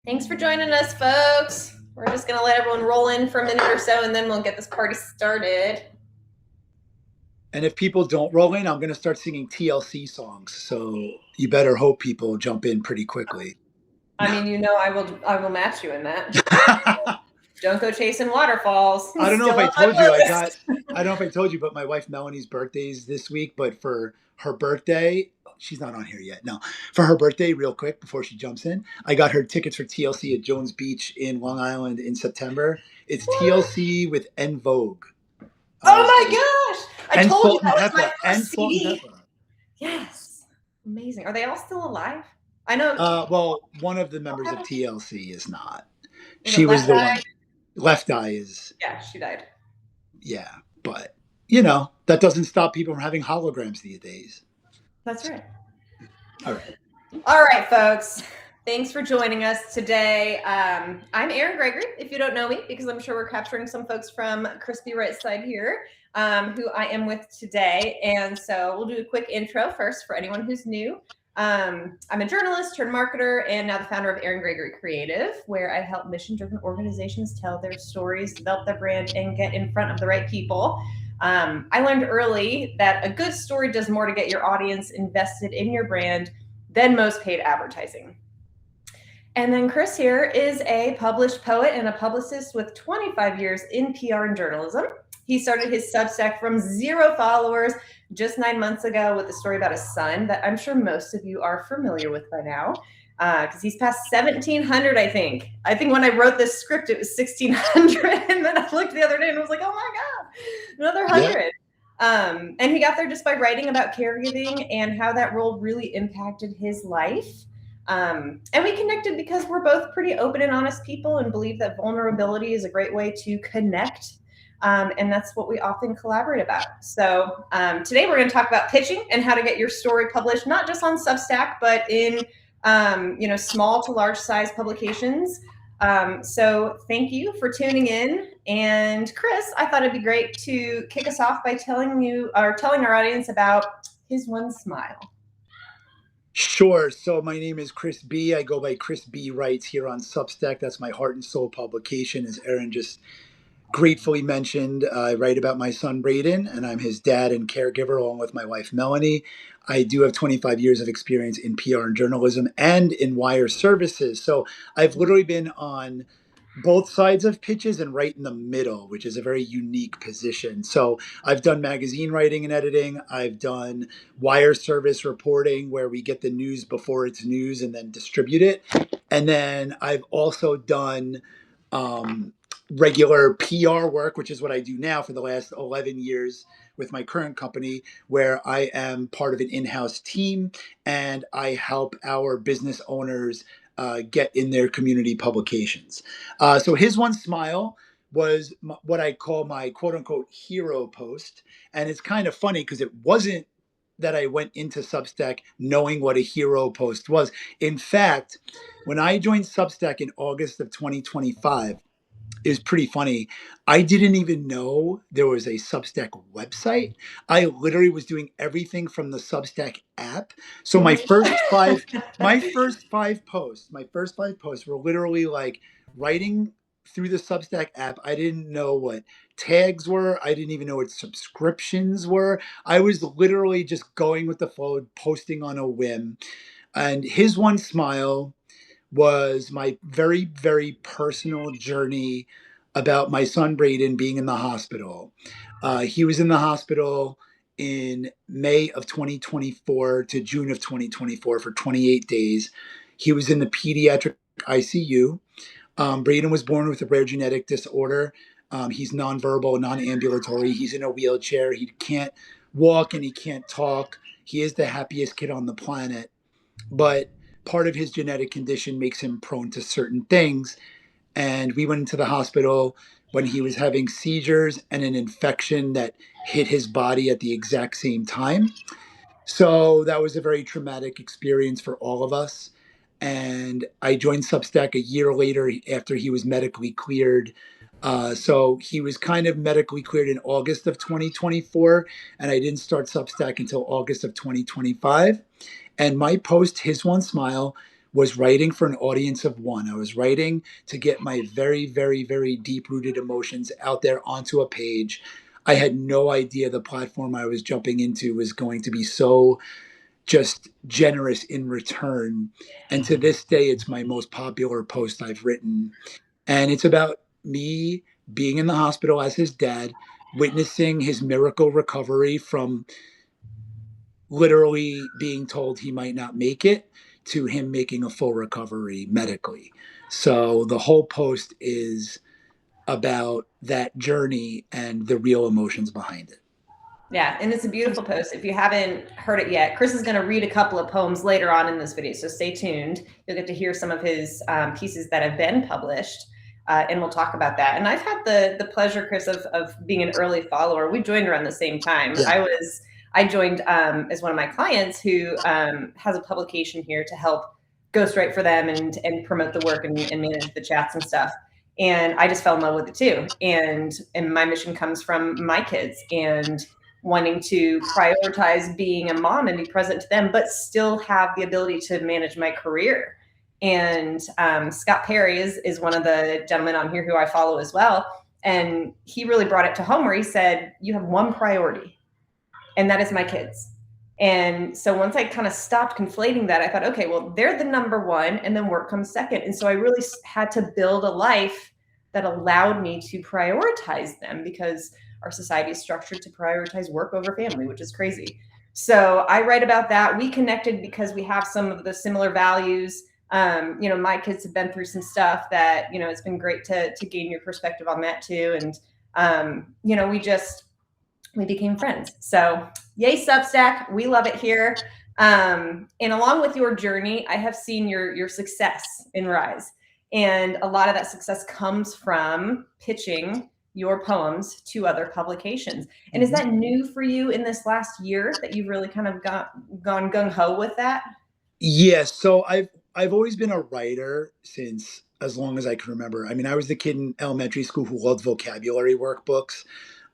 Thanks for joining us, folks. We're just going to let everyone roll in for a minute or so, and then we'll get this party started. And if people don't roll in, I'm going to start singing TLC songs. So you better hope people jump in pretty quickly. I mean, I will match you in that. Don't go chasing waterfalls. I don't know if I told you, I don't know if I told you, but my wife Melanie's birthday is this week. But for her birthday, she's not on here yet. No, for her birthday, real quick before she jumps in, I got her tickets for TLC at Jones Beach in Long Island in September. It's TLC with En Vogue. Oh my gosh! I told you that was my first CD. Yes, amazing. Are they all still alive? I know. Well, one of the members of TLC is not. She was the one. Left Eye is. Yeah, she died. Yeah, but that doesn't stop people from having holograms these days. That's right. All right. All right, folks. Thanks for joining us today. I'm Erin Gregory, if you don't know me, because I'm sure we're capturing some folks from crispy right side here, who I am with today. And so we'll do a quick intro first for anyone who's new. I'm a journalist turned marketer and now the founder of Erin Gregory Creative, where I help mission-driven organizations tell their stories, develop their brand, and get in front of the right people. I learned early that a good story does more to get your audience invested in your brand than most paid advertising. And then Chris here is a published poet and a publicist with 25 years in PR and journalism. He started his Substack from 0 followers just 9 months ago with a story about his son that I'm sure most of you are familiar with by now, because he's past 1,700, I think. I think when I wrote this script, it was 1,600, and then I looked the other day and was like, oh my God, another 100. Yeah. And he got there just by writing about caregiving and how that role really impacted his life. And we connected because we're both pretty open and honest people and believe that vulnerability is a great way to connect. And that's what we often collaborate about. So today we're going to talk about pitching and how to get your story published, not just on Substack, but in small to large size publications. So thank you for tuning in. And Chris, I thought it'd be great to kick us off by telling our audience about his one smile. Sure. So my name is Chris B. I go by Chris B. Writes here on Substack. That's my heart and soul publication, as Erin just gratefully mentioned. I write about my son Braden, and I'm his dad and caregiver along with my wife Melanie. I do have 25 years of experience in PR and journalism and in wire services. So I've literally been on both sides of pitches and right in the middle, which is a very unique position. So I've done magazine writing and editing. I've done wire service reporting where we get the news before it's news and then distribute it. And then I've also done regular PR work, which is what I do now for the last 11 years with my current company, where I am part of an in-house team and I help our business owners get in their community publications. So his one smile was what I call my quote unquote hero post. And it's kind of funny because it wasn't that I went into Substack knowing what a hero post was. In fact, when I joined Substack in August of 2025, is pretty funny. I didn't even know there was a Substack website. I literally was doing everything from the Substack app. So my first five posts were literally like writing through the Substack app. I didn't know what tags were. I didn't even know what subscriptions were. I was literally just going with the flow, posting on a whim. And his one smile was my very, very personal journey about my son Braden being in the hospital. He was in the hospital in May of 2024 to June of 2024 for 28 days. He was in the pediatric ICU. Braden was born with a rare genetic disorder. He's nonverbal, non-ambulatory. He's in a wheelchair. He can't walk and he can't talk. He is the happiest kid on the planet. But part of his genetic condition makes him prone to certain things. And we went into the hospital when he was having seizures and an infection that hit his body at the exact same time. So that was a very traumatic experience for all of us. And I joined Substack a year later after he was medically cleared. So he was kind of medically cleared in August of 2024, and I didn't start Substack until August of 2025. And my post, His One Smile, was writing for an audience of one. I was writing to get my very, very, very deep rooted emotions out there onto a page. I had no idea the platform I was jumping into was going to be so just generous in return. And to this day, it's my most popular post I've written. And it's about me being in the hospital as his dad, witnessing his miracle recovery from literally being told he might not make it to him making a full recovery medically. So the whole post is about that journey and the real emotions behind it. Yeah, and it's a beautiful post. If you haven't heard it yet, Chris is going to read a couple of poems later on in this video, so stay tuned. You'll get to hear some of his pieces that have been published, and we'll talk about that. And I've had the pleasure, Chris, of being an early follower. We joined around the same time. Yeah. I joined as one of my clients who has a publication here to help ghostwrite for them and promote the work and manage the chats and stuff. And I just fell in love with it too. And my mission comes from my kids and wanting to prioritize being a mom and be present to them, but still have the ability to manage my career. And Scott Perry is one of the gentlemen on here who I follow as well. And he really brought it to home where he said, you have one priority, and that is my kids. And so once I kind of stopped conflating that, I thought, okay, well, they're the number one, and then work comes second. And so I really had to build a life that allowed me to prioritize them, because our society is structured to prioritize work over family, which is crazy. So I write about that. We connected because we have some of the similar values. My kids have been through some stuff that, it's been great to gain your perspective on that too. And, we became friends. So yay, Substack. We love it here. And along with your journey, I have seen your success in Rise. And a lot of that success comes from pitching your poems to other publications. And is that new for you in this last year that you've really kind of gone gung-ho with that? Yes. So I've always been a writer since as long as I can remember. I mean, I was the kid in elementary school who loved vocabulary workbooks.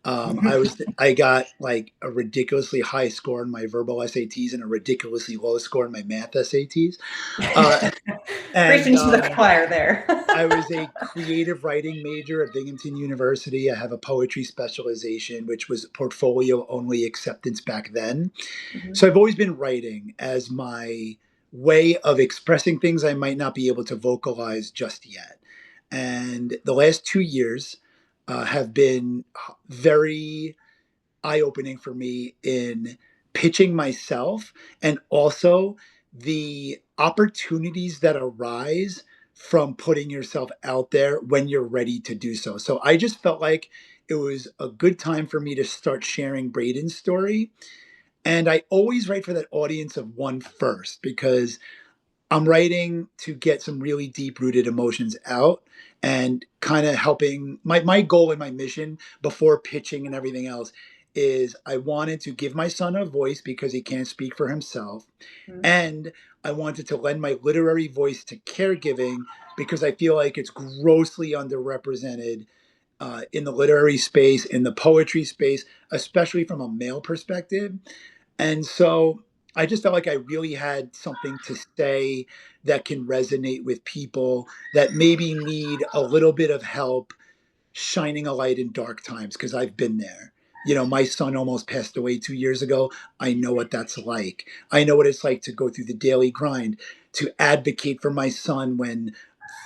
I got like a ridiculously high score in my verbal SATs and a ridiculously low score in my math SATs. Preaching to the choir there. I was a creative writing major at Binghamton University. I have a poetry specialization, which was portfolio only acceptance back then. Mm-hmm. So I've always been writing as my way of expressing things I might not be able to vocalize just yet. And the last 2 years have been very eye-opening for me in pitching myself, and also the opportunities that arise from putting yourself out there when you're ready to do so. So I just felt like it was a good time for me to start sharing Braden's story. And I always write for that audience of one first, because I'm writing to get some really deep rooted emotions out and kind of helping. My goal and my mission before pitching and everything else is I wanted to give my son a voice because he can't speak for himself. Mm-hmm. And I wanted to lend my literary voice to caregiving because I feel like it's grossly underrepresented in the literary space, in the poetry space, especially from a male perspective. And so I just felt like I really had something to say that can resonate with people that maybe need a little bit of help shining a light in dark times, because I've been there. My son almost passed away 2 years ago. I know what that's like. I know what it's like to go through the daily grind, to advocate for my son when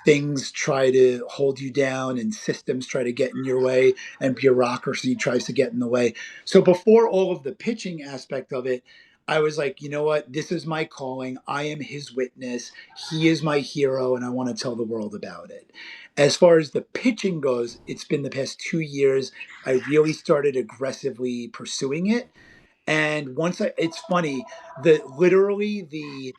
things try to hold you down and systems try to get in your way and bureaucracy tries to get in the way. So before all of the pitching aspect of it, I was like, you know what? This is my calling. I am his witness. He is my hero, and I want to tell the world about it. As far as the pitching goes, it's been the past 2 years. I really started aggressively pursuing it. And it's funny, literally the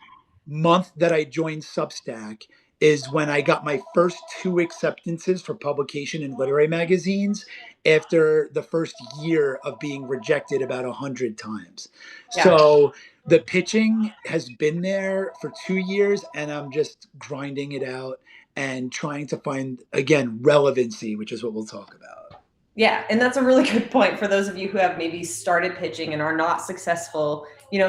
month that I joined Substack is when I got my first 2 acceptances for publication in literary magazines after the first year of being rejected about 100 times. Yeah. So the pitching has been there for 2 years, and I'm just grinding it out and trying to find, again, relevancy, which is what we'll talk about. Yeah, and that's a really good point for those of you who have maybe started pitching and are not successful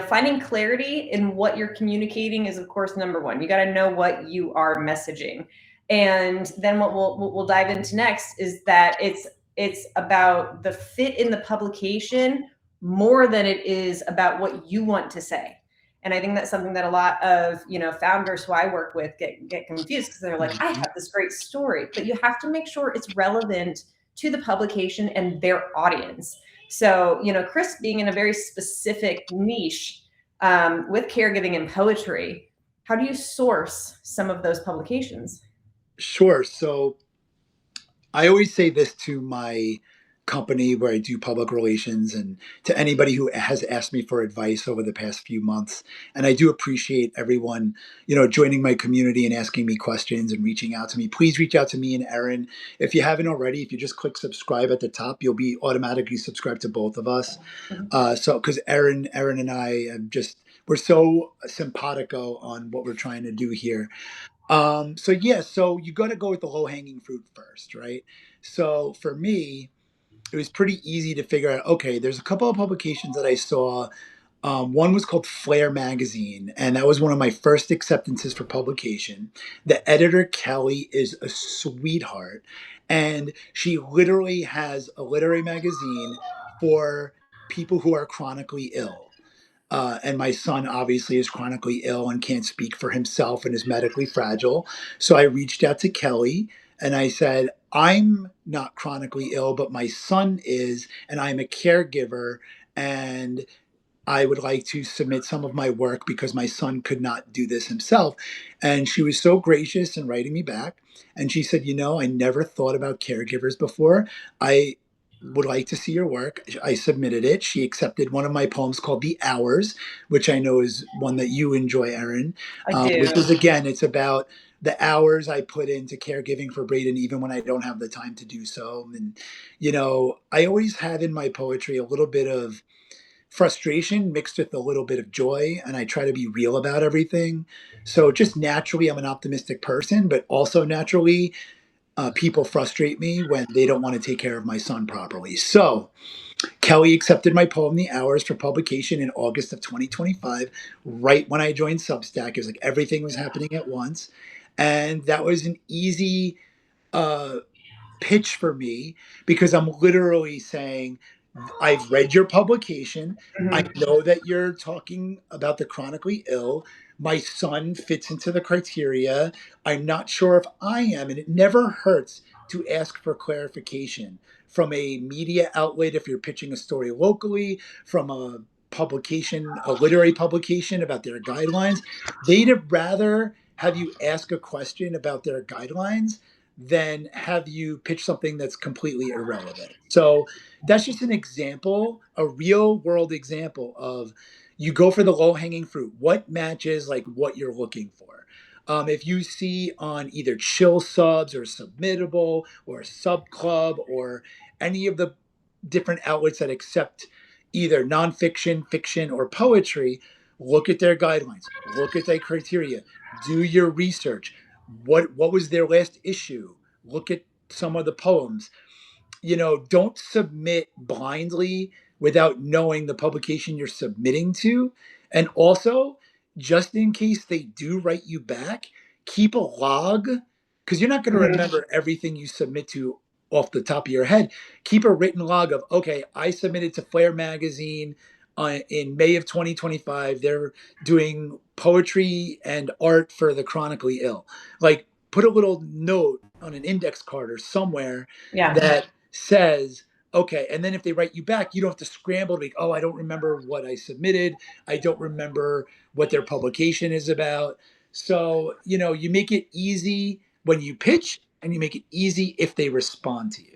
finding clarity in what you're communicating is, of course, number one. You got to know what you are messaging. And then what we'll dive into next is that it's about the fit in the publication more than it is about what you want to say. And I think that's something that a lot of founders who I work with get confused, because they're like, I have this great story, but you have to make sure it's relevant to the publication and their audience. So, Chris being in a very specific niche with caregiving and poetry, how do you source some of those publications? Sure. So I always say this to my company where I do public relations and to anybody who has asked me for advice over the past few months. And I do appreciate everyone, joining my community and asking me questions and reaching out to me. Please reach out to me and Erin. If you haven't already, if you just click subscribe at the top, you'll be automatically subscribed to both of us. So because Erin and I have we're so simpatico on what we're trying to do here. So you got to go with the low hanging fruit first, right? So for me, it was pretty easy to figure out. Okay, there's a couple of publications that I saw. One was called Flair Magazine, and that was one of my first acceptances for publication. The editor, Kelly, is a sweetheart, and she literally has a literary magazine for people who are chronically ill. And my son obviously is chronically ill and can't speak for himself and is medically fragile. So I reached out to Kelly and I said, I'm not chronically ill, but my son is, and I'm a caregiver. And I would like to submit some of my work because my son could not do this himself. And she was so gracious in writing me back. And she said, I never thought about caregivers before. I would like to see your work. I submitted it. She accepted one of my poems called The Hours, which I know is one that you enjoy, Erin. I do. Which is, again, it's about the hours I put into caregiving for Braden, even when I don't have the time to do so. And, I always have in my poetry a little bit of frustration mixed with a little bit of joy, and I try to be real about everything. So just naturally I'm an optimistic person, but also naturally people frustrate me when they don't want to take care of my son properly. So Kelly accepted my poem The Hours for publication in August of 2025, right when I joined Substack. It was like everything was happening at once, and that was an easy uh, pitch for me because I'm literally saying, I've read your publication. I know that you're talking about the chronically ill. My son fits into the criteria. I'm not sure if I am. And it never hurts to ask for clarification from a media outlet if you're pitching a story locally, from a publication, a literary publication about their guidelines. They'd rather have you ask a question about their guidelines than have you pitch something that's completely irrelevant. So that's just an example, a real world example of you go for the low hanging fruit. What matches like what you're looking for? If you see on either Chill Subs or Submittable or Sub Club or any of the different outlets that accept either nonfiction, fiction, or poetry, look at their guidelines, look at their criteria, do your research. What was their last issue? Look at some of the poems. Don't submit blindly without knowing the publication you're submitting to. And also, just in case they do write you back, keep a log because you're not going to remember everything you submit to off the top of your head. Keep a written log of, okay, I submitted to Flair Magazine in May of 2025. They're doing poetry and art for the chronically ill. Like, put a little note on an index card or somewhere that says, okay, and then if they write you back, you don't have to scramble to be, oh, I don't remember what I submitted. I don't remember what their publication is about. So, you make it easy when you pitch and you make it easy if they respond to you.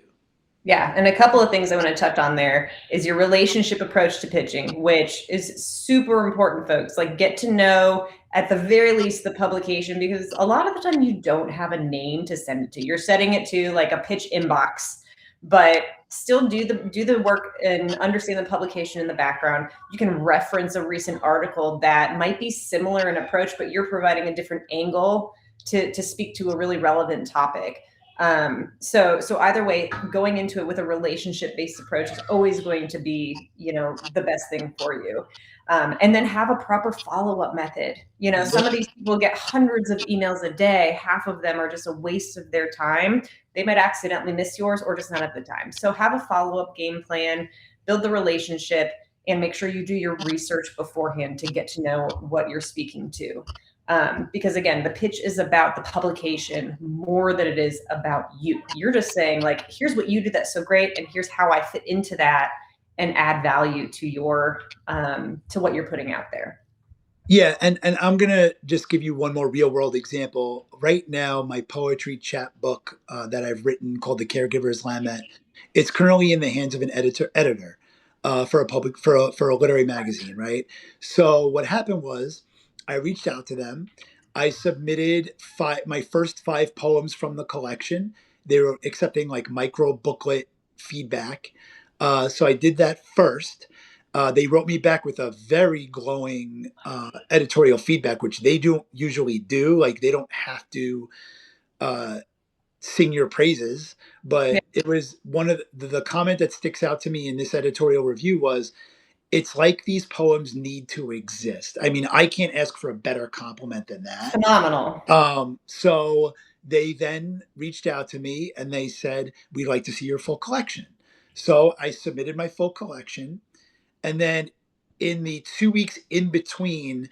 Yeah, and a couple of things I want to touch on there is your relationship approach to pitching, which is super important, folks. Like, get to know at the very least the publication, because a lot of the time you don't have a name to send it to. You're setting it to like a pitch inbox, but still do the work and understand the publication in the background. You can reference a recent article that might be similar in approach, but you're providing a different angle to speak to a really relevant topic. So either way, going into it with a relationship-based approach is always going to be, the best thing for you. And then have a proper follow-up method. You know, some of these people get hundreds of emails a day. Half of them are just a waste of their time. They might accidentally miss yours or just not at the time. So have a follow-up game plan, build the relationship, and make sure you do your research beforehand to get to know what you're speaking to. Because again, the pitch is about the publication more than it is about you. You're just saying, like, here's what you do that's so great, and here's how I fit into that and add value to your to what you're putting out there. Yeah, and I'm gonna just give you one more real world example. Right now, my poetry chat book that I've written called "The Caregiver's Lament," it's currently in the hands of an editor for a public for a literary magazine. Right. So what happened was, I reached out to them. I submitted my first 5 poems from the collection. They were accepting like micro booklet feedback. So I did that first. They wrote me back with a very glowing editorial feedback, which they don't usually do. Like they don't have to uh, sing your praises, Yeah. but it was one of the comment that sticks out to me in this editorial review was, it's like these poems need to exist. I mean, I can't ask for a better compliment than that. Phenomenal. So they then reached out to me and they said, we'd like to see your full collection. So I submitted my full collection. And then in the 2 weeks in between,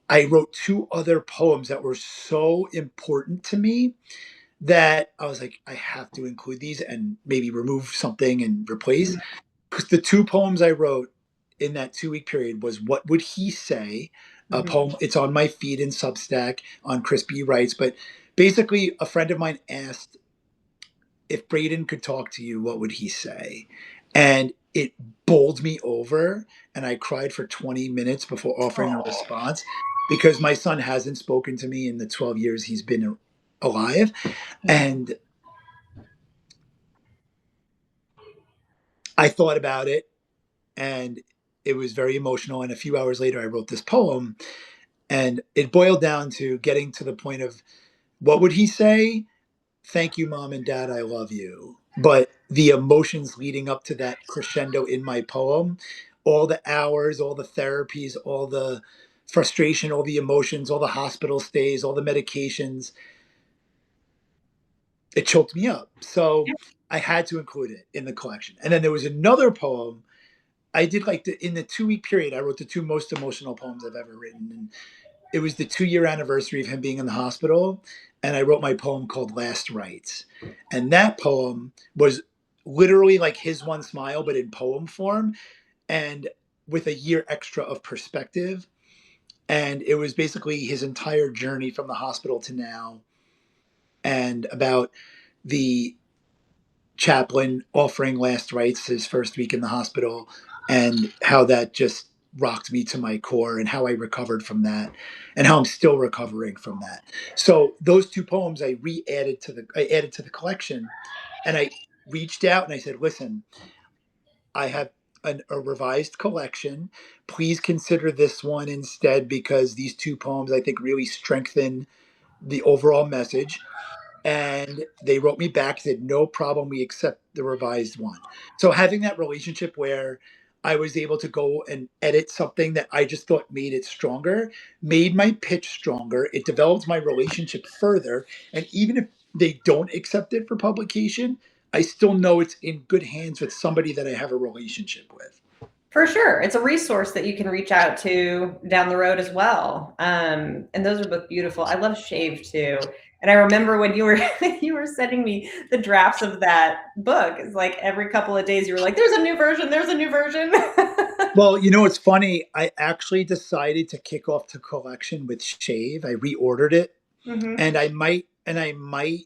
I wrote 2 other poems that were so important to me that I was like, I have to include these and maybe remove something and replace. Because the 2 poems I wrote in that 2 week period was "What Would He Say?" A Mm-hmm. poem. It's on my feed in Substack on Crispy Writes. But basically, a friend of mine asked, if Braden could talk to you, what would he say? And it bowled me over, and I cried for 20 minutes before offering a Oh, response because my son hasn't spoken to me in the 12 years he's been alive. yeah. And I thought about it, and it was very emotional. And a few hours later, I wrote this poem, and it boiled down to getting to the point of, what would he say? Thank you, mom and dad, I love you. But the emotions leading up to that crescendo in my poem, all the hours, all the therapies, all the frustration, all the emotions, all the hospital stays, all the medications, it choked me up. So I had to include it in the collection. And then there was another poem I did, like in the 2 week period, I wrote the 2 most emotional poems I've ever written. And it was the 2 year anniversary of him being in the hospital, and I wrote my poem called Last Rites. And that poem was literally like his one smile, but in poem form and with a year extra of perspective. And it was basically his entire journey from the hospital to now, and about the chaplain offering last rites his first week in the hospital, and how that just rocked me to my core, and how I recovered from that, and how I'm still recovering from that. So those 2 poems I added to the collection, and I reached out and I said, listen, I have a revised collection. Please consider this one instead, because these 2 poems I think really strengthen the overall message. And they wrote me back, said, no problem, we accept the revised one. So having that relationship where I was able to go and edit something that I just thought made it stronger, made my pitch stronger. It developed my relationship further. And even if they don't accept it for publication, I still know it's in good hands with somebody that I have a relationship with. For sure. It's a resource that you can reach out to down the road as well. And those are both beautiful. I love Shave too. And I remember when you were you were sending me the drafts of that book. It's like every couple of days you were like, there's a new version, there's a new version. Well, it's funny. I actually decided to kick off the collection with Shave. I reordered it, Hmm. and I might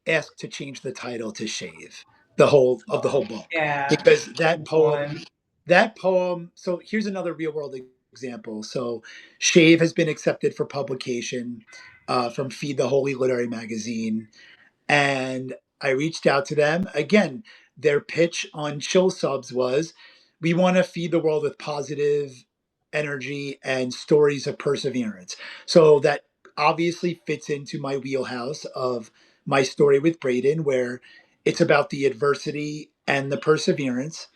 asked to change the title to Shave, the whole book, Yeah. because Good one. that poem. So here's another real world example. So Shave has been accepted for publication from Feed the Holy Literary Magazine, and I reached out to them again. Their pitch on Chill Subs was, we want to feed the world with positive energy and stories of perseverance. So that obviously fits into my wheelhouse of my story with Braden, where it's about the adversity and the perseverance.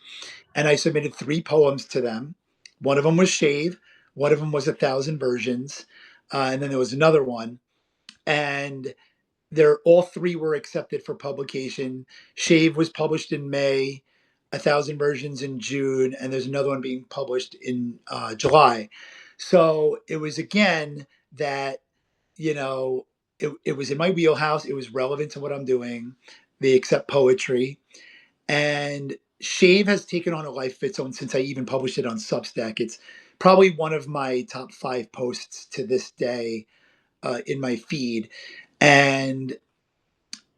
And I submitted 3 poems to them. One of them was Shave. One of them was 1,000 Versions, and then there was another one. And they're all three were accepted for publication. Shave was published in May, 1,000 Versions in June, and there's another one being published in July. So it was again that you know it was in my wheelhouse. It was relevant to what I'm doing. They accept poetry, and Shave has taken on a life of its own since I even published it on Substack. It's probably one of my top 5 posts to this day in my feed, and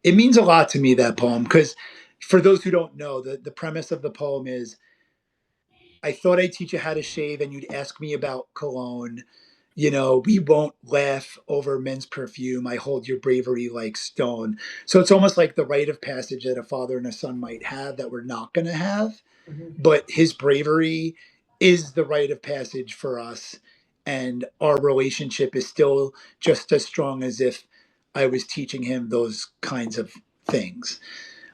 it means a lot to me, that poem, because for those who don't know, the premise of the poem is I thought I'd teach you how to shave and you'd ask me about cologne. We won't laugh over men's perfume. I hold your bravery like stone. So it's almost like the rite of passage that a father and a son might have that we're not going to have. Mhm. But his bravery is the rite of passage for us. And our relationship is still just as strong as if I was teaching him those kinds of things.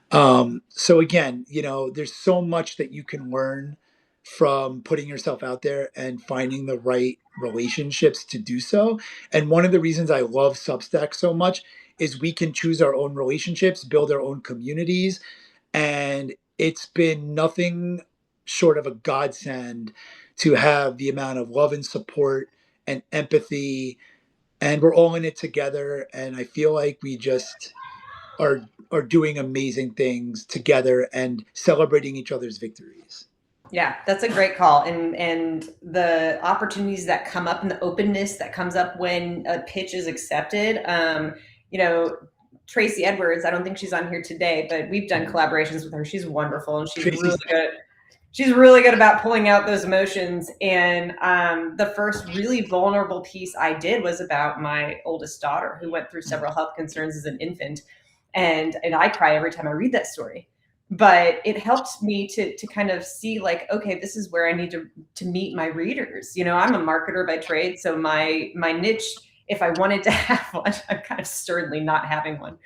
So again, there's so much that you can learn from putting yourself out there and finding the right relationships to do so. And one of the reasons I love Substack so much is we can choose our own relationships, build our own communities, and it's been nothing short of a godsend to have the amount of love and support and empathy, and we're all in it together, and I feel like we just are doing amazing things together and celebrating each other's victories. Yeah, that's a great call. And the opportunities that come up and the openness that comes up when a pitch is accepted. You know, Tracy Edwards, I don't think she's on here today, but we've done collaborations with her. She's wonderful and she's really Tracy's good. She's really good about pulling out those emotions. And the first really vulnerable piece I did was about my oldest daughter who went through several health concerns as an infant. And I cry every time I read that story. But it helped me to kind of see like, okay, this is where I need to meet my readers. I'm a marketer by trade, so my niche, if I wanted to have one, I'm kind of sternly not having one,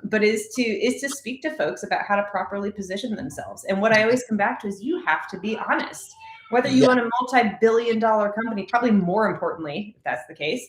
but is to speak to folks about how to properly position themselves. And what I always come back to is you have to be honest, whether you Yeah, own a multi-billion-dollar company, probably more importantly, if that's the case,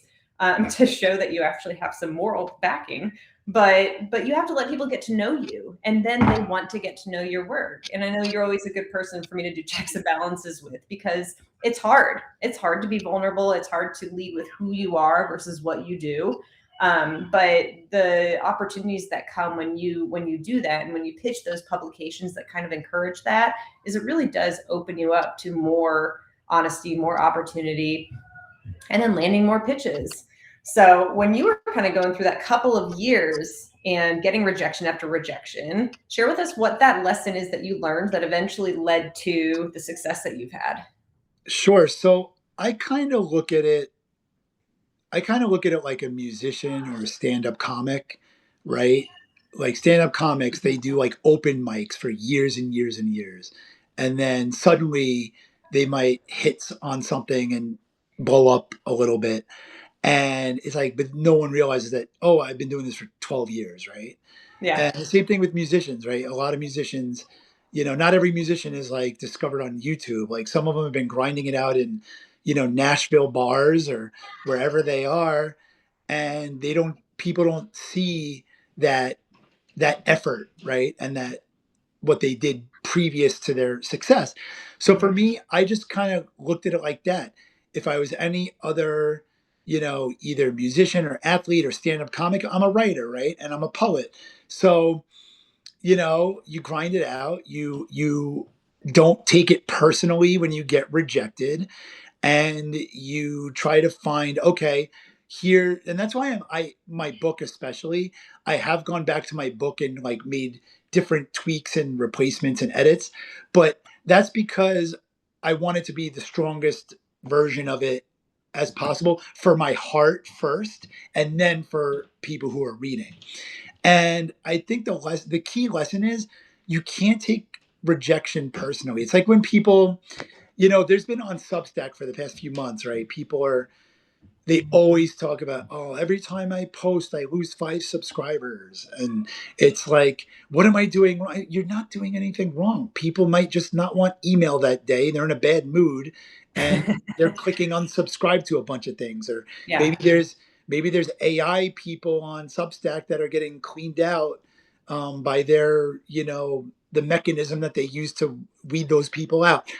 to show that you actually have some moral backing. But you have to let people get to know you, and then they want to get to know your work. And I know you're always a good person for me to do checks and balances with, because it's hard. It's hard to be vulnerable. It's hard to lead with who you are versus what you do. But the opportunities that come when you do that, and when you pitch those publications that kind of encourage that, is it really does open you up to more honesty, more opportunity, and then landing more pitches. So when you were kind of going through that couple of years and getting rejection after rejection, share with us what that lesson is that you learned that eventually led to the success that you've had. sure. So I kind of look at it like a musician or a stand-up comic, right? Like stand-up comics, they do like open mics for years and years and years. And then suddenly they might hit on something and blow up a little bit. And it's like, but no one realizes that, oh, I've been doing this for 12 years, right? Yeah. And the same thing with musicians, right? A lot of musicians, not every musician is like discovered on YouTube. Like some of them have been grinding it out in, Nashville bars or wherever they are, and people don't see that effort, right? And that what they did previous to their success. So for Mhm. me, I just kind of looked at it like that. If I was any other, either musician or athlete or stand-up comic, I'm a writer, right? And I'm a poet. So, you grind it out. You don't take it personally when you get rejected, and you try to find, okay, here. And that's why my book especially, I have gone back to my book and like made different tweaks and replacements and edits, but that's because I want it to be the strongest version of it as possible for my heart first, and then for people who are reading. And I think the key lesson is you can't take rejection personally. It's like when people, there's been on Substack for the past few months, right? People are they always talk about, oh, every time I post I lose 5 subscribers, and it's like, what am I doing wrong? You're not doing anything wrong. People might just not want email that day, they're in a bad mood, and they're clicking unsubscribe to a bunch of things. Or maybe Yeah. there's AI people on Substack that are getting cleaned out by their, the mechanism that they use to weed those people out.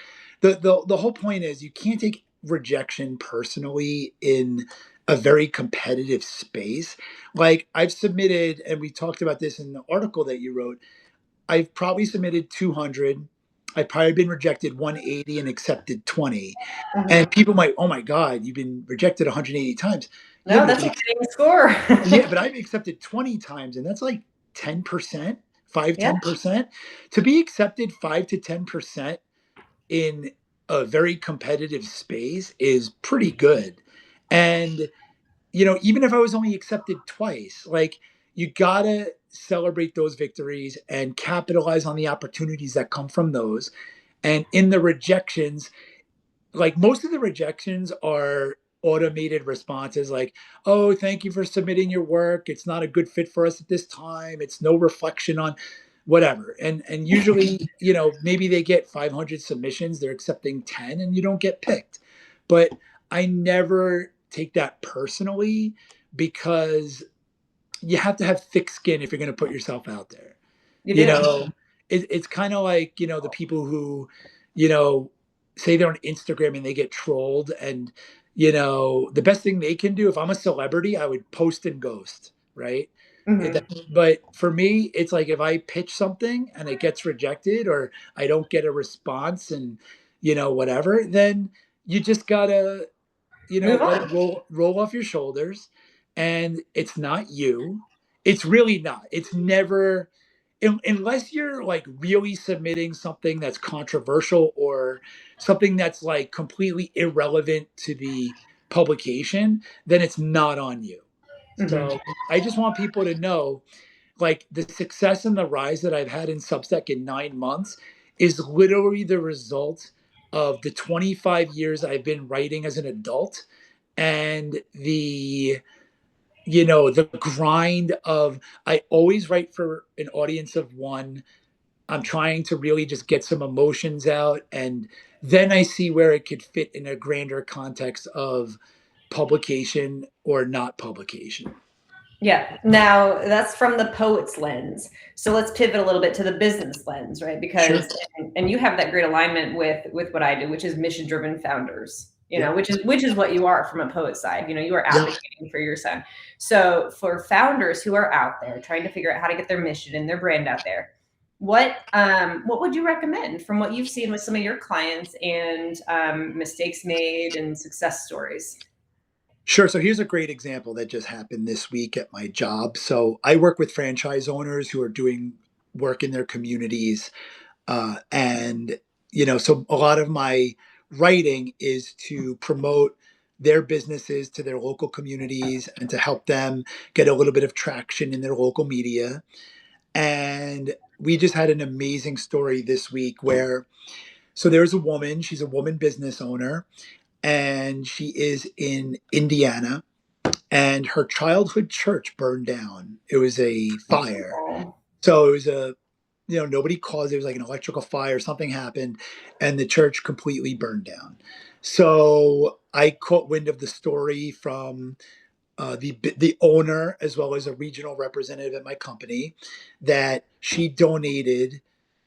The whole point is, you can't take rejection personally in a very competitive space. Like, I've submitted, and we talked about this in the article that you wrote, I've probably submitted 200. I've probably been rejected 180 and accepted 20. And Mhm. people might, oh my God, you've been rejected 180 times. Yeah, No, but that's a winning score. yeah, but I've accepted 20 times, and that's like 10%, 5, Yeah. 10%. To be accepted 5 to 10% in a very competitive space is pretty good. And, even if I was only accepted twice, like, you gotta celebrate those victories and capitalize on the opportunities that come from those. And in the rejections, like, most of the rejections are automated responses like, oh, thank you for submitting your work, it's not a good fit for us at this time, it's no reflection on whatever. And usually, maybe they get 500 submissions, they're accepting 10, and you don't get picked. But I never take that personally, because you have to have thick skin if you're going to put yourself out there. You you do. know it's kind of like, the people who, you know say they're on Instagram and they get trolled. And, the best thing they can do, if I'm a celebrity, I would post and ghost, right? Mhm. But for me, it's like, if I pitch something and it gets rejected, or I don't get a response, and, whatever, then you just gotta, Move let it on. roll off your shoulders. And it's not you. It's really not. It's never, unless you're like really submitting something that's controversial, or something that's like completely irrelevant to the publication, then it's not on you. Mhm. So I just want people to know, like, the success and the rise that I've had in Substack in 9 months is literally the result of the 25 years I've been writing as an adult, and the grind of, I always write for an audience of one. I'm trying to really just get some emotions out, and then I see where it could fit in a grander context of publication or not publication. Yeah. Now that's from the poet's lens. So let's pivot a little bit to the business lens, right? Sure. Because and you have that great alignment with what I do, which is mission driven founders. Yep. Which is what you are from a poet side. You are Yep. advocating for your son. So for founders who are out there trying to figure out how to get their mission and their brand out there, what would you recommend from what you've seen with some of your clients and mistakes made and success stories? Sure. So here's a great example that just happened this week at my job. So I work with franchise owners who are doing work in their communities. And, so a lot of my writing is to promote their businesses to their local communities, and to help them get a little bit of traction in their local media. And we just had an amazing story this week where, so there's a woman, she's a woman business owner, and she is in Indiana, and her childhood church burned down. It was a fire. Oh, So it was nobody caused it. It was like an electrical fire, something happened, and the church completely burned down. So I caught wind of the story from the owner, as well as a regional representative at my company, that she donated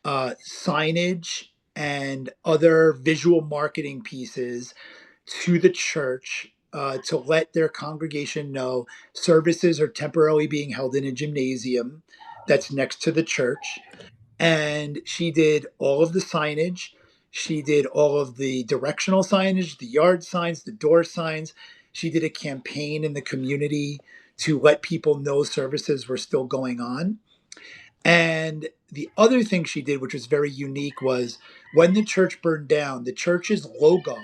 signage and other visual marketing pieces to the church, to let their congregation know services are temporarily being held in a gymnasium that's next to the church. And she did all of the signage. She did all of the directional signage, the yard signs, the door signs. She did a campaign in the community to let people know services were still going on. And the other thing she did, which was very unique, was when the church burned down, the church's logo,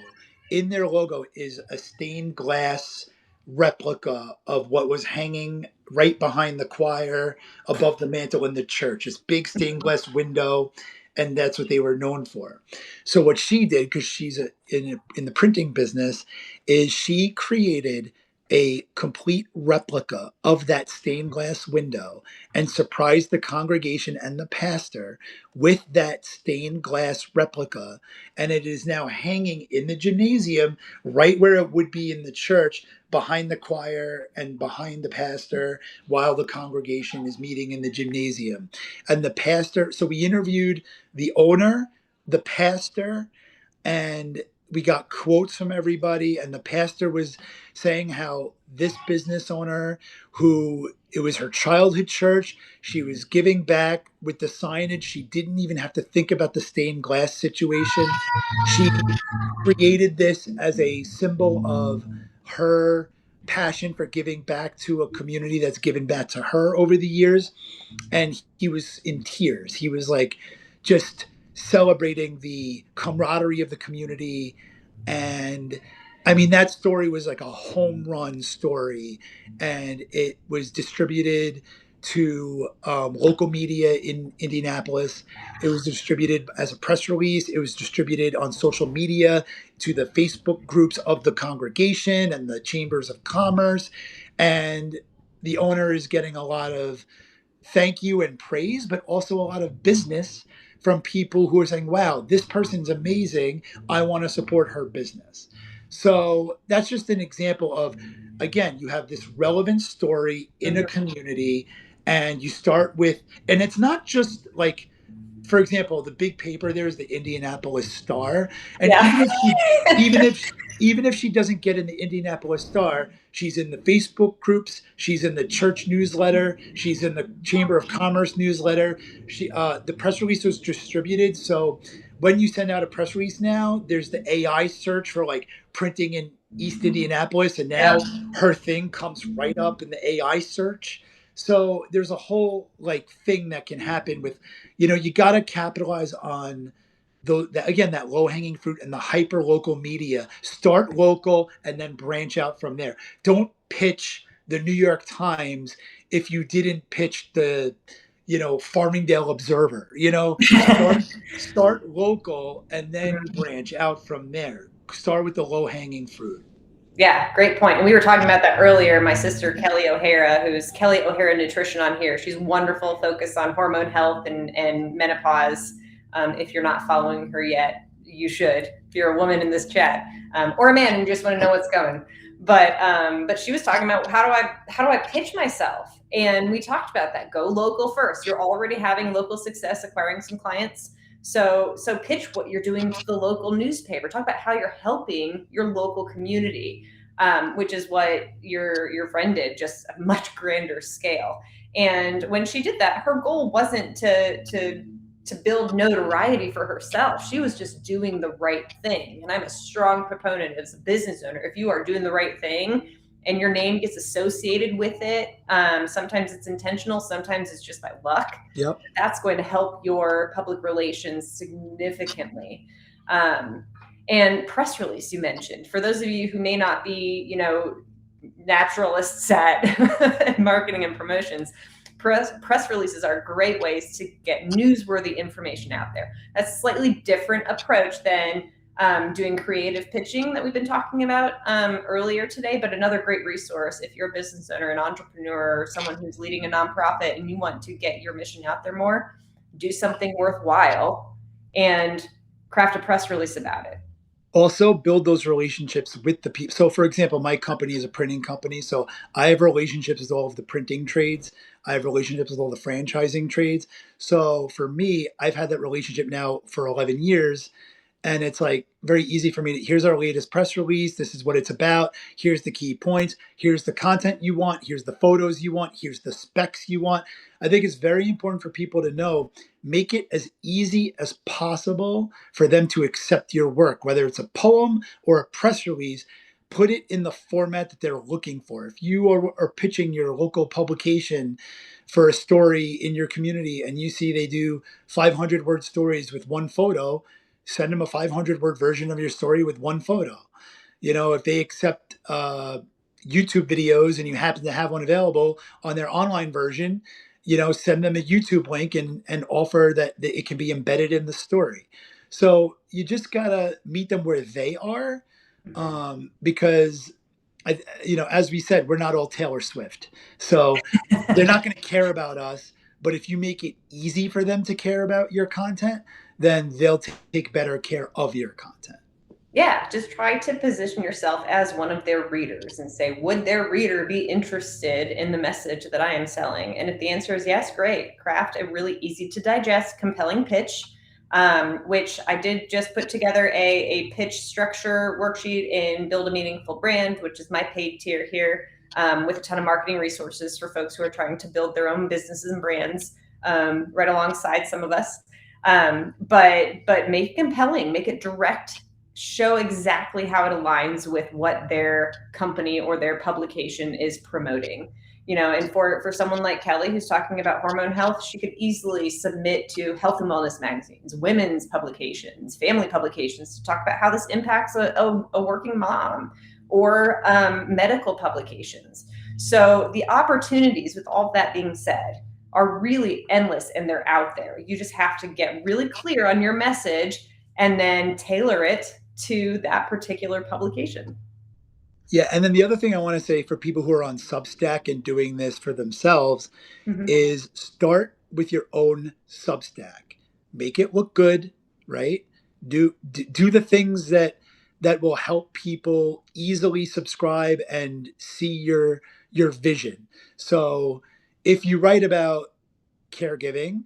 in their logo, is a stained glass replica of what was hanging right behind the choir above the mantle in the church. This big stained glass window, and that's what they were known for. So what she did, because she's in the printing business, is she created a complete replica of that stained glass window and surprised the congregation and the pastor with that stained glass replica. And it is now hanging in the gymnasium, right where it would be in the church, behind the choir and behind the pastor, while the congregation is meeting in the gymnasium. And the pastor, so we interviewed the owner, the pastor, and we got quotes from everybody. And the pastor was saying how this business owner, who it was her childhood church, she was giving back with the signage. She didn't even have to think about the stained glass situation. She created this as a symbol of her passion for giving back to a community that's given back to her over the years. And he was in tears. He was like just celebrating the camaraderie of the community. And I mean, that story was like a home run story, and it was distributed to local media in Indianapolis. It was distributed as a press release. It was distributed on social media to the Facebook groups of the congregation and the chambers of commerce. And the owner is getting a lot of thank you and praise, but also a lot of business from people who are saying, wow, this person's amazing. I want to support her business. So that's just an example of, again, you have this relevant story in a Mhm. community, and you start with, and it's not just like, for example, the big paper there is the Indianapolis Star, and Yeah. even if even if she doesn't get in the Indianapolis Star, she's in the Facebook groups, she's in the church newsletter, she's in the Chamber of Commerce newsletter. The press release was distributed, so when you send out a press release now, there's the AI search for like printing in East Indianapolis, and Yep. now her thing comes right up in the AI search. So there's a whole like thing that can happen with, you got to capitalize on again, that low hanging fruit and the hyper local media. Start local and then branch out from there. Don't pitch the New York Times if you didn't pitch the Farmingdale Observer. Start local and then branch out from there. Start with the low hanging fruit. Yeah, great point. And we were talking about that earlier. My sister, Kelly O'Hara, who's Kelly O'Hara Nutrition on here, she's wonderful, focused on hormone health and menopause. If you're not following her yet, you should. If you're a woman in this chat, or a man and you just want to know what's going. But she was talking about how do I pitch myself? And we talked about that. Go local first. You're already having local success, acquiring some clients. So pitch what you're doing to the local newspaper. Talk about how you're helping your local community, which is what your friend did, just a much grander scale. And when she did that, her goal wasn't to build notoriety for herself. She was just doing the right thing. And I'm a strong proponent as a business owner. If you are doing the right thing and your name gets associated with it, sometimes it's intentional, sometimes it's just by luck. Yep. That's going to help your public relations significantly. And press release, you mentioned. For those of you who may not be, naturalists at marketing and promotions, press releases are great ways to get newsworthy information out there. That's a slightly different approach than doing creative pitching that we've been talking about earlier today, but another great resource if you're a business owner, an entrepreneur, or someone who's leading a nonprofit and you want to get your mission out there more, do something worthwhile and craft a press release about it. Also build those relationships with the people. So for example, my company is a printing company, so I have relationships with all of the printing trades. I have relationships with all the franchising trades. So for me, I've had that relationship now for 11 years, and it's like very easy for me to, here's our latest press release, this is what it's about, here's the key points, here's the content you want, here's the photos you want, here's the specs you want. I think it's very important for people to know, make it as easy as possible for them to accept your work, whether it's a poem or a press release. Put it in the format that they're looking for. If you are pitching your local publication for a story in your community and you see they do 500 word stories with one photo, send them a 500 word version of your story with one photo. If they accept YouTube videos and you happen to have one available on their online version, send them a YouTube link and offer that it can be embedded in the story. So you just gotta meet them where they are, because as we said, we're not all Taylor Swift, so they're not going to care about us. But if you make it easy for them to care about your content, then they'll take better care of your content. Yeah, just try to position yourself as one of their readers and say, would their reader be interested in the message that I am selling? And if the answer is yes, great. Craft a really easy to digest, compelling pitch, which I did just put together a pitch structure worksheet in Build a Meaningful Brand, which is my paid tier here, with a ton of marketing resources for folks who are trying to build their own businesses and brands, right alongside some of us. But make it compelling, make it direct, show exactly how it aligns with what their company or their publication is promoting. And for someone like Kelly, who's talking about hormone health, she could easily submit to health and wellness magazines, women's publications, family publications, to talk about how this impacts a working mom, or medical publications. So the opportunities, with all that being said, are really endless, and they're out there. You just have to get really clear on your message and then tailor it to that particular publication. Yeah, and then the other thing I want to say for people who are on Substack and doing this for themselves Mm-hmm. is start with your own Substack. Make it look good, right? Do the things that will help people easily subscribe and see your vision. So if you write about caregiving,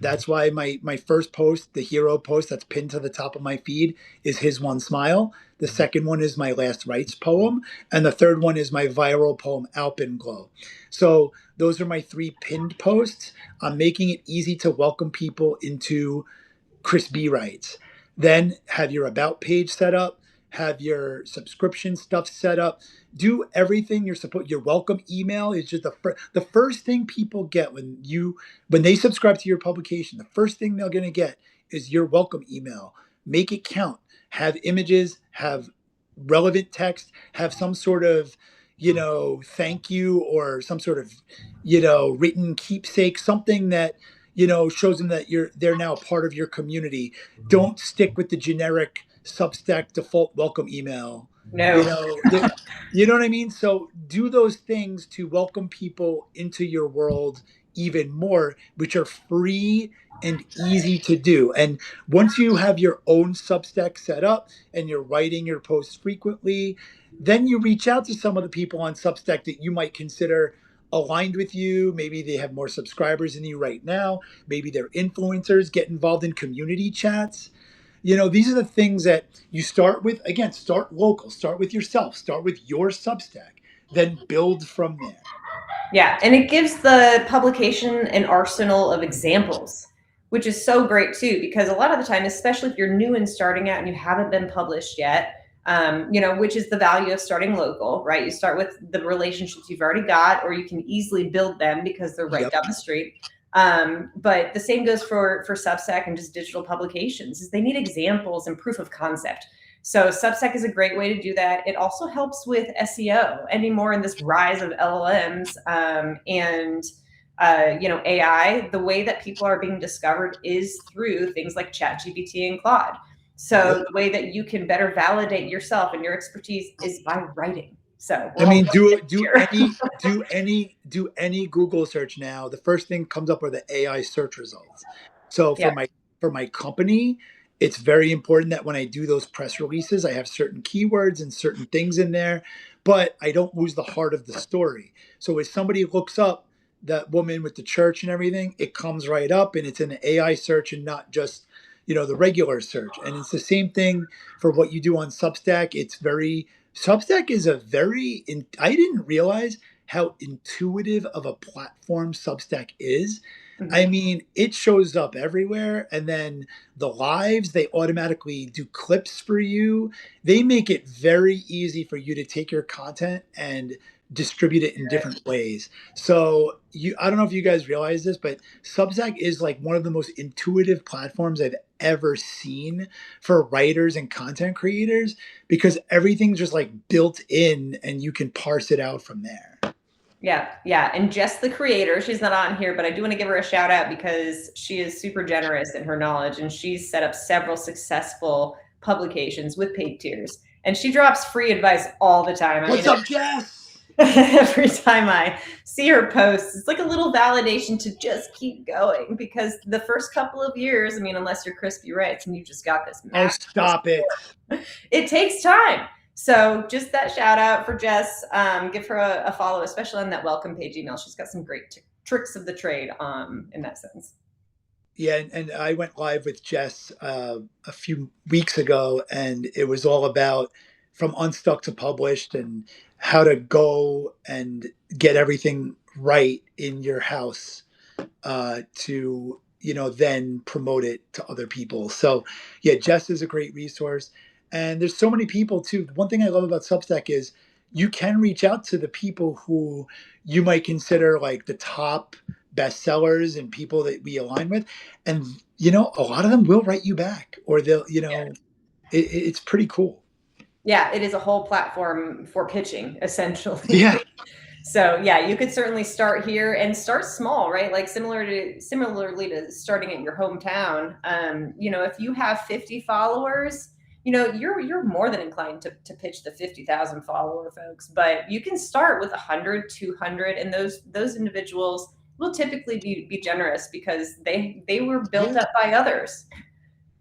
that's why my first post, the hero post that's pinned to the top of my feed, is his one smile. The second one is my last rites poem, and the third one is my viral poem Alpenglow. So those are my three pinned posts. I'm making it easy to welcome people into Chris B writes. Then have your about page set up, have your subscription stuff set up. Do everything you're supposed. Your welcome email is just the first thing people get when they subscribe to your publication. The first thing they're going to get is your welcome email. Make it count. Have images, have relevant text, have some sort of thank you, or some sort of written keepsake, something that shows them that they're now a part of your community. Don't stick with the generic Substack default welcome email. You No. know, the, you know what I mean? So do those things to welcome people into your world even more, which are free and easy to do. And once you have your own Substack set up and you're writing your posts frequently, then you reach out to some of the people on Substack that you might consider aligned with you. Maybe they have more subscribers than you right now. Maybe they're influencers. Get involved in community chats. These are the things that you start with. Again, start local, start with yourself, start with your Substack, then build from there. Yeah, and it gives the publication an arsenal of examples, which is so great too, because a lot of the time, especially if you're new and starting out and you haven't been published yet, which is the value of starting local, right? You start with the relationships you've already got, or you can easily build them because they're right Yep. down the street. But the same goes for Substack and just digital publications, is they need examples and proof of concept. So Substack is a great way to do that. It also helps with SEO anymore in this rise of LLMs, and AI. The way that people are being discovered is through things like ChatGPT and Claude. So Yep. the way that you can better validate yourself and your expertise is by writing. So I we're all mean, do do here. any Google search now. The first thing comes up are the AI search results. So Yeah. for my company, it's very important that when I do those press releases, I have certain keywords and certain things in there, but I don't lose the heart of the story. So if somebody looks up that woman with the church and everything, it comes right up, and it's an AI search and not just the regular search. And it's the same thing for what you do on Substack. Substack is I didn't realize how intuitive of a platform Substack is. I Mhm. mean, it shows up everywhere. And then the lives, they automatically do clips for you. They make it very easy for you to take your content and distribute it in different ways. So I don't know if you guys realize this, but Substack is like one of the most intuitive platforms I've ever seen for writers and content creators, because everything's just like built in and you can parse it out from there. Yeah, yeah. And Jess, the creator, she's not on here, but I do want to give her a shout out because she is super generous in her knowledge, and she's set up several successful publications with paid tiers. and she drops free advice all the time. I What's mean, up, Jess? every time I see her posts, it's like a little validation to just keep going, because the first couple of years, I mean, unless you're Crispy Rights and you just got this Oh, massive, stop it. it takes time. So just that shout out for Jess. Give her a follow, especially on that welcome page email. She's got some great tricks of the trade in that sense. Yeah, and I went live with Jess a few weeks ago, and it was all about from unstuck to published and how to go and get everything right in your house to then promote it to other people. So yeah, Jess is a great resource, and there's so many people too. One thing I love about Substack is you can reach out to the people who you might consider like the top bestsellers and people that we align with, and a lot of them will write you back, or they'll it's pretty cool. Yeah, it is a whole platform for pitching, essentially. Yeah. So yeah, you could certainly start here and start small, right? Like similarly to starting at your hometown. If you have 50 followers, you're more than inclined to pitch the 50,000 follower folks. But you can start with 100, 200, and those individuals will typically be generous because they were built Yeah. up by others.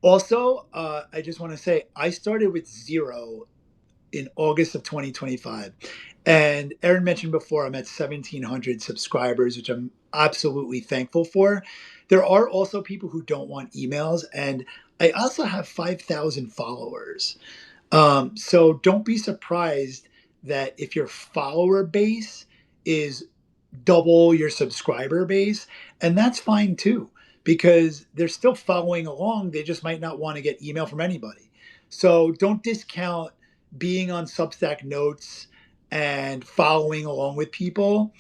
Also, I just want to say I started with zero in August of 2025. And Erin mentioned before, I'm at 1,700 subscribers, which I'm absolutely thankful for. There are also people who don't want emails, and I also have 5,000 followers. So don't be surprised that if your follower base is double your subscriber base, and that's fine too, because they're still following along. They just might not want to get email from anybody. So don't discount being on Substack Notes and following along with people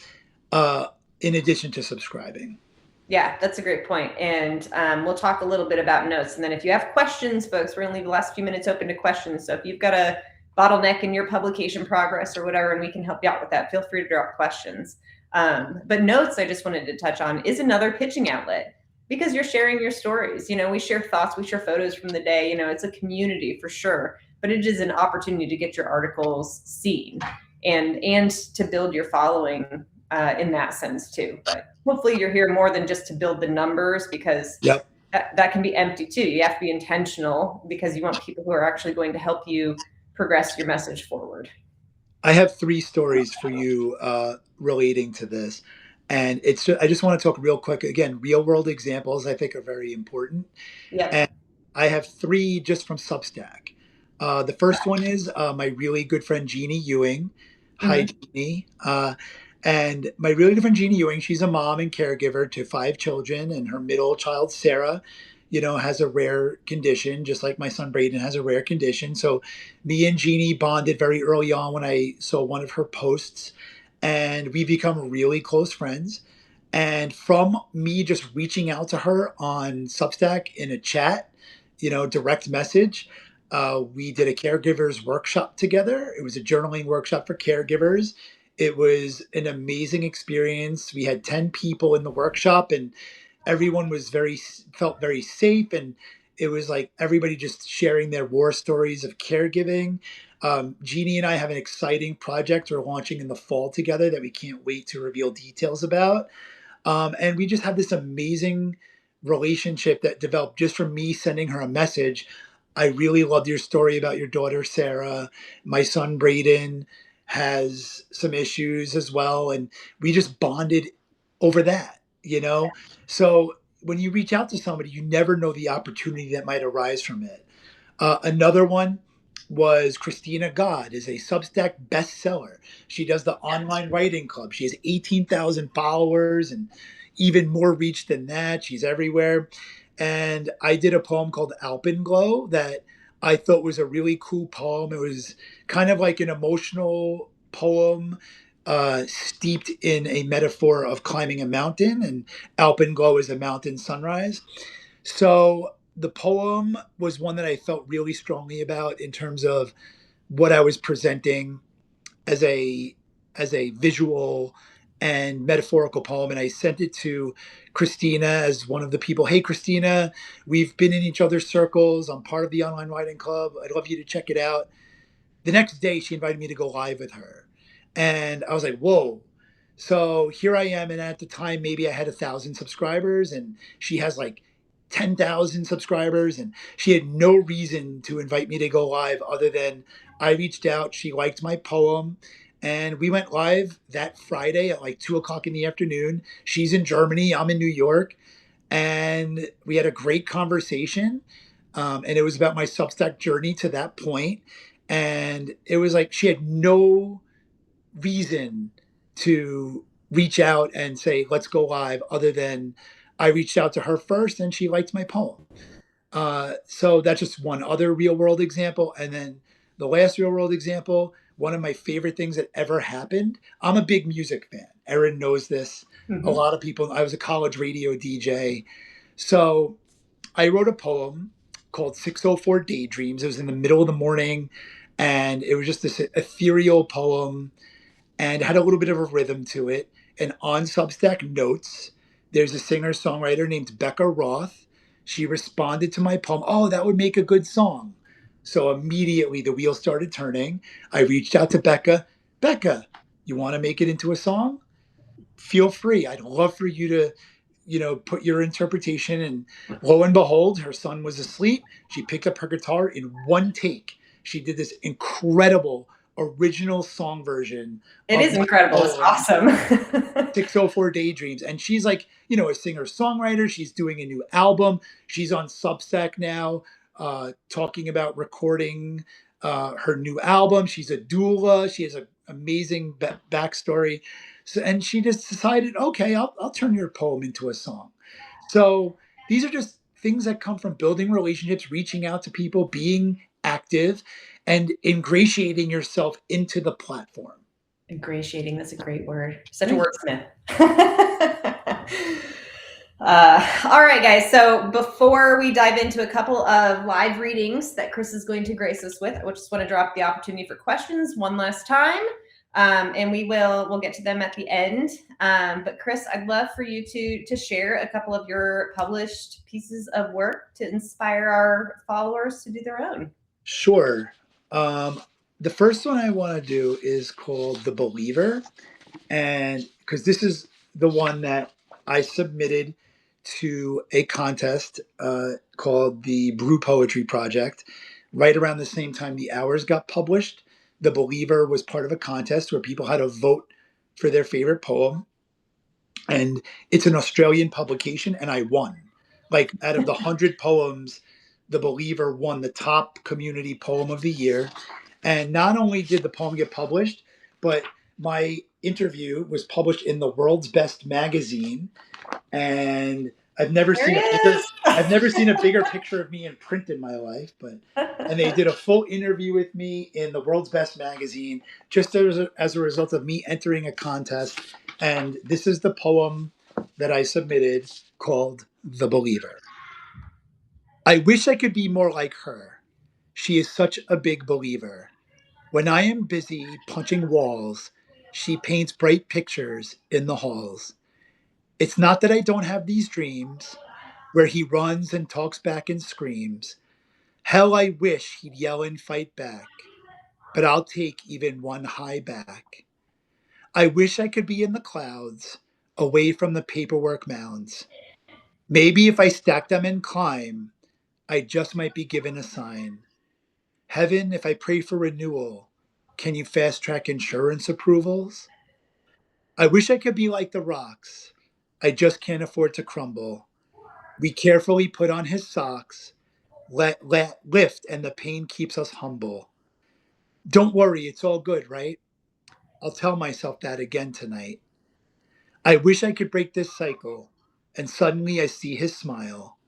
uh, in addition to subscribing. Yeah, that's a great point. And we'll talk a little bit about notes. And then if you have questions, folks, we're going to leave the last few minutes open to questions. So if you've got a bottleneck in your publication progress or whatever, and we can help you out with that, feel free to drop questions. But notes, I just wanted to touch on, is another pitching outlet, because you're sharing your stories. We share thoughts, we share photos from the day. It's a community for sure, but it is an opportunity to get your articles seen and to build your following in that sense too. But hopefully you're here more than just to build the numbers, because Yep. that can be empty too. You have to be intentional because you want people who are actually going to help you progress your message forward. I have three stories for you relating to this. And I just want to talk real quick. Again, real world examples I think are very important. Yep. And I have three just from Substack. The first one is my really good friend Jeannie Ewing. Hi, Mm-hmm. Jeannie. And my really good friend Jeannie Ewing, she's a mom and caregiver to 5 children, and her middle child, Sarah, has a rare condition, just like my son Braden has a rare condition. So me and Jeannie bonded very early on when I saw one of her posts, and we become really close friends. And from me just reaching out to her on Substack in a chat, direct message, we did a caregivers workshop together. It was a journaling workshop for caregivers. It was an amazing experience. We had 10 people in the workshop, and everyone felt very safe, and it was like everybody just sharing their war stories of caregiving. Jeannie and I have an exciting project we're launching in the fall together that we can't wait to reveal details about. And we just have this amazing relationship that developed just from me sending her a message. I really loved your story about your daughter, Sarah. My son, Braden, has some issues as well. And we just bonded over that. So when you reach out to somebody, you never know the opportunity that might arise from it. Another one was Christina God is a Substack bestseller. She does the online writing club. She has 18,000 followers and even more reach than that. She's everywhere. And I did a poem called Alpenglow that I thought was a really cool poem. It was kind of like an emotional poem steeped in a metaphor of climbing a mountain, and Alpenglow is a mountain sunrise. So the poem was one that I felt really strongly about in terms of what I was presenting as a visual and metaphorical poem, and I sent it to Christina as one of the people. Hey, Christina, we've been in each other's circles. I'm part of the online writing club. I'd love you to check it out. The next day, she invited me to go live with her. And I was like, whoa. So here I am. And at the time, maybe I had 1,000 subscribers, and she has like 10,000 subscribers. And she had no reason to invite me to go live other than I reached out. She liked my poem. And we went live that Friday at like 2 o'clock in the afternoon. She's in Germany, I'm in New York. And we had a great conversation. And it was about my Substack journey to that point. And it was like she had no reason to reach out and say, let's go live, other than I reached out to her first and she liked my poem. So that's just one other real world example. And then the last real world example, one of my favorite things that ever happened. I'm a big music fan. Erin knows this. A Mhm. lot of people, I was a college radio DJ. So I wrote a poem called 604 Daydreams. It was in the middle of the morning, and it was just this ethereal poem and had a little bit of a rhythm to it. And on Substack Notes, there's a singer songwriter named Becca Roth. She responded to my poem, oh, that would make a good song. So immediately the wheels started turning. I reached out to Becca. Becca, you want to make it into a song? Feel free. I'd love for you to, put your interpretation. And lo and behold, her son was asleep. She picked up her guitar in one take. She did this incredible original song version It of is my incredible. It's poem, awesome. 604 Daydreams. And she's like, a singer songwriter. She's doing a new album. She's on Substack now, talking about recording her new album. She's a doula. She has an amazing backstory. So, and she just decided, okay, I'll turn your poem into a song. So these are just things that come from building relationships, reaching out to people, being active, and ingratiating yourself into the platform. Ingratiating, that's a great word. Such a Thank wordsmith. All right, guys. So before we dive into a couple of live readings that Chris is going to grace us with, I just want to drop the opportunity for questions one last time. And we'll get to them at the end. But Chris, I'd love for you to share a couple of your published pieces of work to inspire our followers to do their own. Sure. The first one I want to do is called The Believer. And because this is the one that I submitted to a contest called the Brew Poetry Project. Right around the same time the hours got published, The Believer was part of a contest where people had to vote for their favorite poem. And it's an Australian publication, and I won. Like, out of the 100 poems, The Believer won the top community poem of the year. And not only did the poem get published, but my interview was published in the world's best magazine. And There he is. I've never seen a bigger picture of me in print in my life. And they did a full interview with me in the world's best magazine, just as a result of me entering a contest. And this is the poem that I submitted, called The Believer. I wish I could be more like her. She is such a big believer. When I am busy punching walls, she paints bright pictures in the halls. It's not that I don't have these dreams where he runs and talks back and screams. Hell, I wish he'd yell and fight back, but I'll take even one high back. I wish I could be in the clouds, away from the paperwork mounds. Maybe if I stack them and climb, I just might be given a sign. Heaven, if I pray for renewal, can you fast track insurance approvals? I wish I could be like the rocks. I just can't afford to crumble. We carefully put on his socks, let lift, and the pain keeps us humble. Don't worry, it's all good, right? I'll tell myself that again tonight. I wish I could break this cycle, and suddenly I see his smile.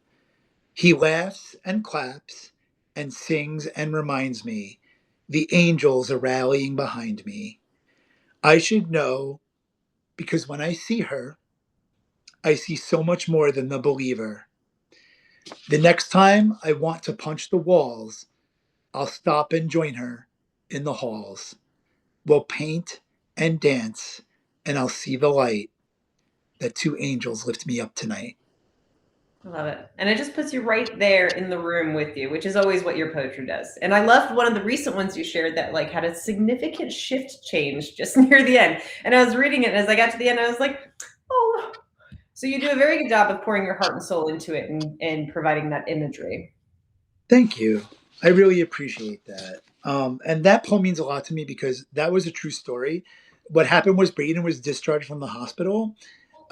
He laughs and claps and sings and reminds me the angels are rallying behind me. I should know because when I see her, I see so much more than the believer. The next time I want to punch the walls, I'll stop and join her in the halls. We'll paint and dance, and I'll see the light that two angels lift me up tonight. I love it. And it just puts you right there in the room with you, which is always what your poetry does. And I loved one of the recent ones you shared that like had a significant shift change just near the end. And I was reading it, and as I got to the end, I was like, oh. So you do a very good job of pouring your heart and soul into it and providing that imagery. Thank you. I really appreciate that. And that poem means a lot to me because that was a true story. What happened was Braden was discharged from the hospital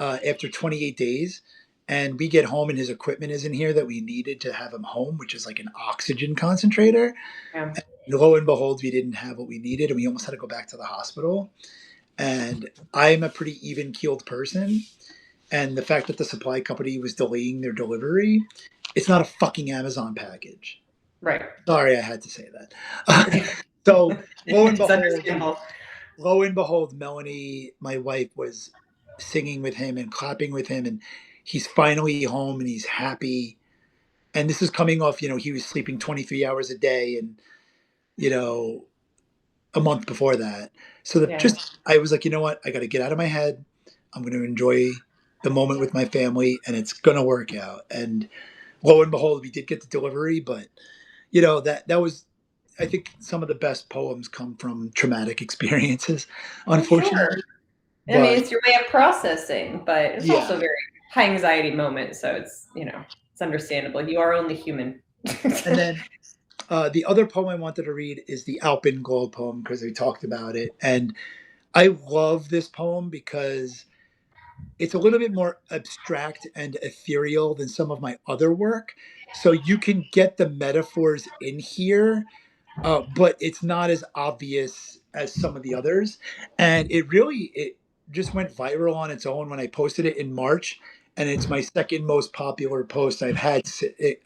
after 28 days. And we get home and his equipment isn't here that we needed to have him home, which is like an oxygen concentrator. Yeah. And lo and behold, we didn't have what we needed and we almost had to go back to the hospital. And I'm a pretty even keeled person. And the fact that the supply company was delaying their delivery, it's not a fucking Amazon package. Right. Sorry, I had to say that. So lo and It's behold, understandable. Melanie, my wife, was singing with him and clapping with him, and he's finally home and he's happy. And this is coming off, he was sleeping 23 hours a day, and you know, a month before that. So Yeah. I was like, you know what? I got to get out of my head. I'm going to enjoy the moment with my family, and it's going to work out. And lo and behold, we did get the delivery, but that was, I think some of the best poems come from traumatic experiences, For sure. unfortunately. I mean, But it's your way of processing, but it's also a yeah. very high anxiety moment. So it's understandable. You are only human. And then the other poem I wanted to read is the Alpenglow poem because we talked about it. And I love this poem because it's a little bit more abstract and ethereal than some of my other work. So you can get the metaphors in here, but it's not as obvious as some of the others. And it just went viral on its own when I posted it in March. And it's my second most popular post I've had,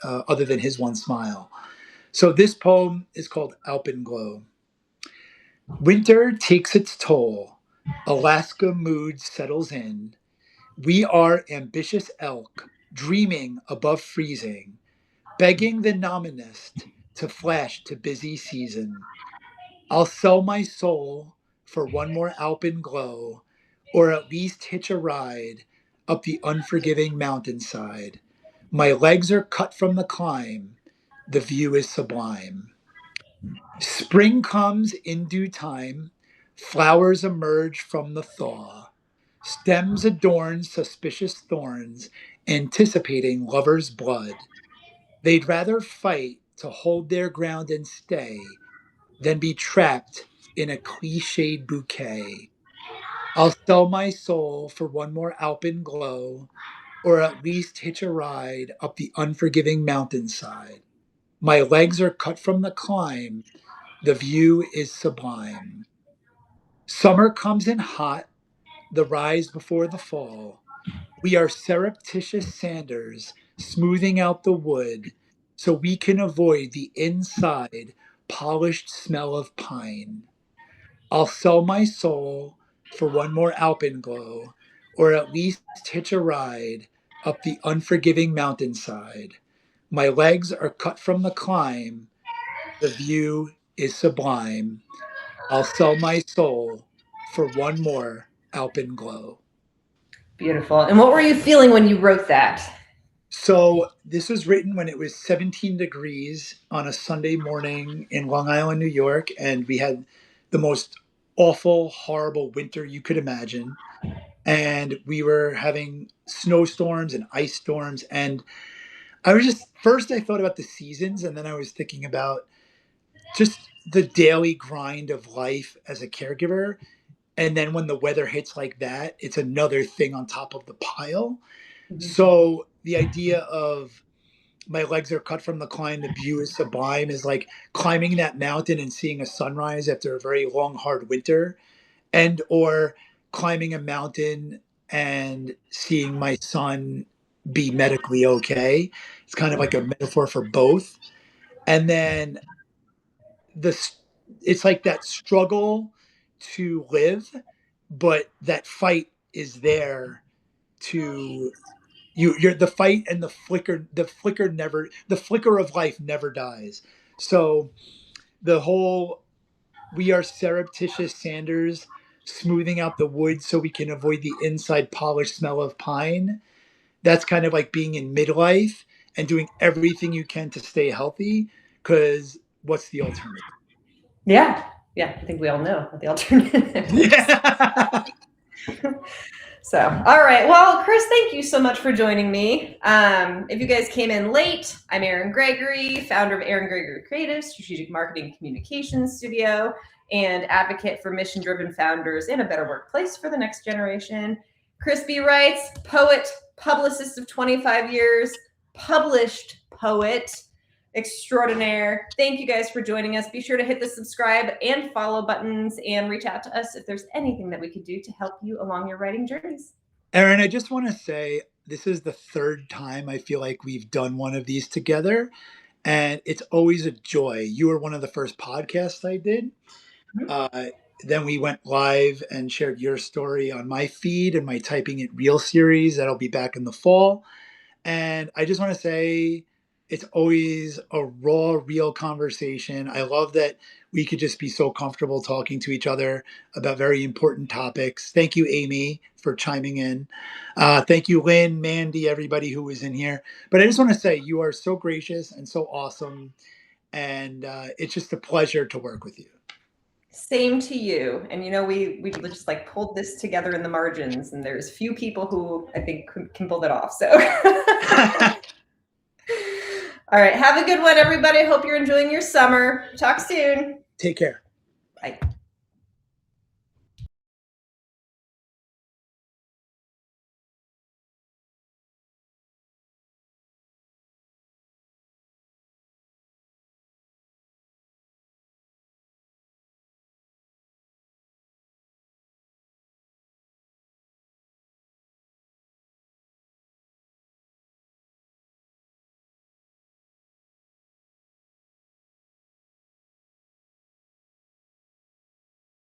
other than his one smile. So this poem is called Alpenglow. Winter takes its toll. Alaska mood settles in. We are ambitious elk, dreaming above freezing, begging the nominist to flash to busy season. I'll sell my soul for one more alpenglow, or at least hitch a ride up the unforgiving mountainside. My legs are cut from the climb. The view is sublime. Spring comes in due time. Flowers emerge from the thaw. Stems adorn suspicious thorns, anticipating lovers' blood. They'd rather fight to hold their ground and stay than be trapped in a cliched bouquet. I'll sell my soul for one more alpenglow, or at least hitch a ride up the unforgiving mountainside. My legs are cut from the climb. The view is sublime. Summer comes in hot, the rise before the fall. We are surreptitious sanders, smoothing out the wood so we can avoid the inside polished smell of pine. I'll sell my soul for one more alpenglow, or at least hitch a ride up the unforgiving mountainside. My legs are cut from the climb. The view is sublime. I'll sell my soul for one more alpenglow. Beautiful. And what were you feeling when you wrote that? So this was written when it was 17 degrees on a Sunday morning in Long Island, New York, and we had the most awful, horrible winter you could imagine. And we were having snowstorms and ice storms. And I was just first I thought about the seasons, and then I was thinking about just the daily grind of life as a caregiver. And then when the weather hits like that, it's another thing on top of the pile. Mhm. So the idea of my legs are cut from the climb, the view is sublime is like climbing that mountain and seeing a sunrise after a very long, hard winter, and or climbing a mountain and seeing my son be medically okay. It's kind of like a metaphor for both. And then the it's like that struggle to live, but that fight is there to you're the fight, and the flicker of life never dies. So the whole we are surreptitious sanders smoothing out the wood so we can avoid the inside polished smell of pine. that's kind of like being in midlife and doing everything you can to stay healthy, because what's the alternative? Yeah. Yeah. I think we all know what the alternative is. Yeah. So, all right. Well, Chris, thank you so much for joining me. If you guys came in late, I'm Erin Gregory, founder of Erin Gregory Creative, strategic marketing communications studio, and advocate for mission-driven founders in a better workplace for the next generation. Crispy writes, poet, publicist of 25 years, published poet extraordinaire. Thank you guys for joining us. Be sure to hit the subscribe and follow buttons and reach out to us if there's anything that we could do to help you along your writing journeys. Erin, I just want to say this is the third time I feel like we've done one of these together, and it's always a joy. You were one of the first podcasts I did. Uh, then we went live and shared your story on my feed and my Typing It Real series that'll be back in the fall. And I just want to say it's always a raw, real conversation. I love that we could just be so comfortable talking to each other about very important topics. Thank you, Amy, for chiming in. Thank you, Lynn, Mandy, everybody who was in here. But I just want to say you are so gracious and so awesome. And it's just a pleasure to work with you. Same to you. And we just like pulled this together in the margins, and there's few people who I think can pull that off. So all right, have a good one, everybody. Hope you're enjoying your summer. Talk soon. Take care. Bye.